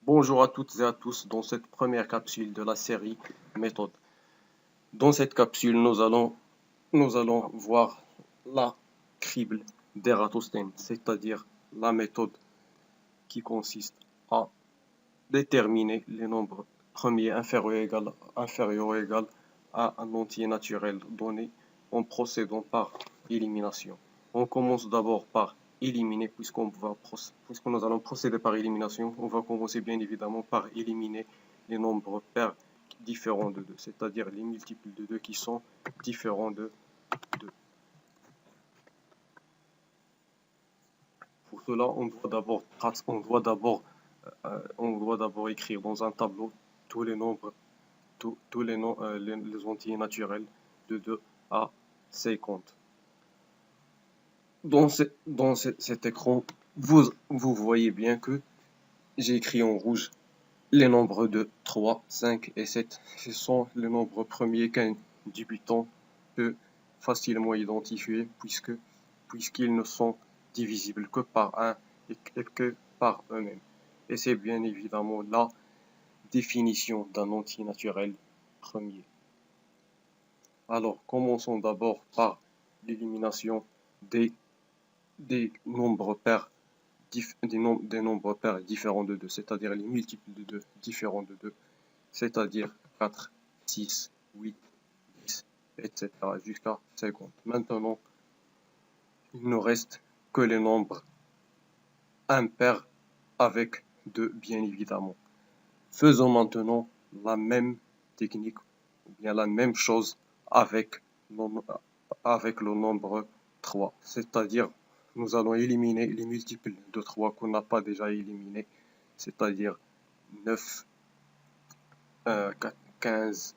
Bonjour à toutes et à tous dans cette première capsule de la série méthode. Dans cette capsule, nous allons voir la crible d'Ératosthène, c'est-à-dire la méthode qui consiste à déterminer les nombres premiers inférieurs ou égal à un entier naturel donné en procédant par élimination. On commence d'abord par éliminer, puisque nous allons procéder par élimination. On va commencer bien évidemment par éliminer les nombres pairs différents de 2, c'est-à-dire les multiples de 2 qui sont différents de 2. Pour cela, on doit d'abord écrire dans un tableau tous les nombres, les entiers naturels de 2 à 50. Dans cet écran, vous voyez bien que j'ai écrit en rouge les nombres de 3, 5 et 7. Ce sont les nombres premiers qu'un débutant peut facilement identifier puisqu'ils ne sont divisibles que par 1 et que par eux-mêmes. Et c'est bien évidemment la définition d'un entier naturel premier. Alors, commençons d'abord par l'élimination des nombres pairs différents de 2, c'est-à-dire les multiples de 2 différents de 2, c'est-à-dire 4, 6, 8, 10, etc. jusqu'à 50. Maintenant, il ne reste que les nombres impairs avec 2, bien évidemment. Faisons maintenant la même technique, ou bien la même chose avec le nombre 3, c'est-à-dire nous allons éliminer les multiples de 3 qu'on n'a pas déjà éliminés, c'est-à-dire 9, 15,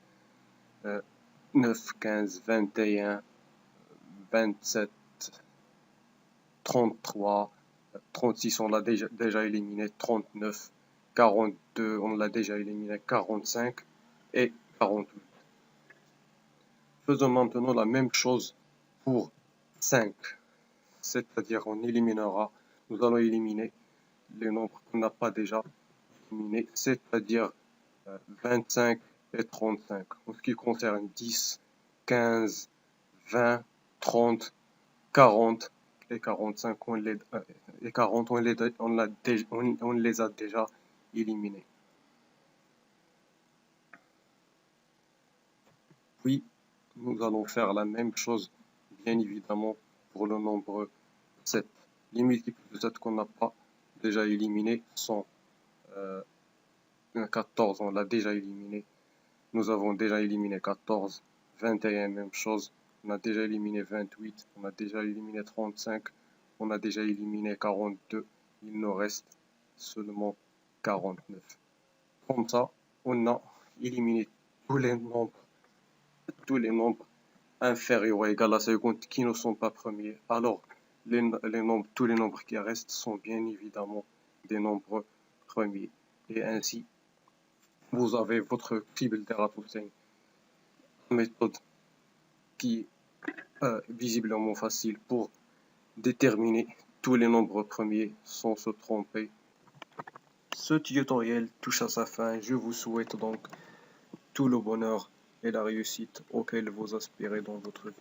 9, 15, 21, 27, 33, 36 on l'a déjà éliminé, 39, 42 on l'a déjà éliminé, 45 et 48. Faisons maintenant la même chose pour 5, c'est-à-dire nous allons éliminer les nombres qu'on n'a pas déjà éliminés, c'est-à-dire 25 et 35. En ce qui concerne 10, 15, 20, 30, 40 et 45, on les a déjà éliminés. Puis, nous allons faire la même chose, bien évidemment, pour le nombre 7. Les multiples de 7 qu'on n'a pas déjà éliminés sont 14, on l'a déjà éliminé. Nous avons déjà éliminé 14, 21, même chose. On a déjà éliminé 28, on a déjà éliminé 35, on a déjà éliminé 42. Il nous reste seulement 49. Comme ça, on a éliminé tous les nombres inférieurs ou égaux à 50 qui ne sont pas premiers. Alors, tous les nombres qui restent sont bien évidemment des nombres premiers. Et ainsi, vous avez votre crible d'Ératosthène, méthode qui est visiblement facile pour déterminer tous les nombres premiers sans se tromper. Ce tutoriel touche à sa fin. Je vous souhaite donc tout le bonheur et la réussite auquel vous aspirez dans votre vie.